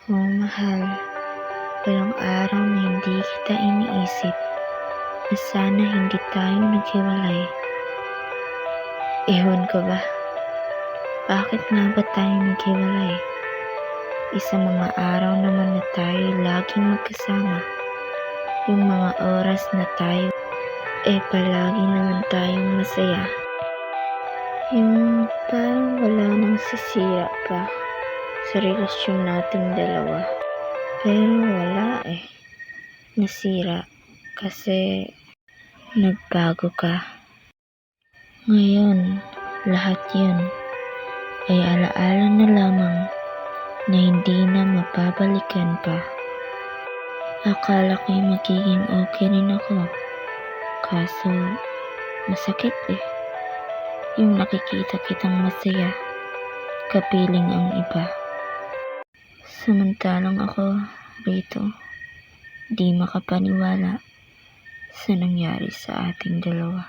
Oh, mahal, walang araw na hindi kita iniisip na sana hindi tayo naghiwalay. Ewan ko ba, bakit nga ba tayo naghiwalay? Isang mga araw naman na tayo laging magkasama. Yung mga oras na tayo, palagi naman tayong masaya. Yung parang wala nang sisira pa sa relasyon nating dalawa. Pero wala nasira kasi nagbago ka. Ngayon, lahat yun ay alaala na lamang na hindi na mababalikan pa. Akala ko'y magiging okay rin ako, kaso masakit yung nakikita kitang masaya, kapiling ang iba. Samantalang ako rito, di makapaniwala sa nangyari sa ating dalawa.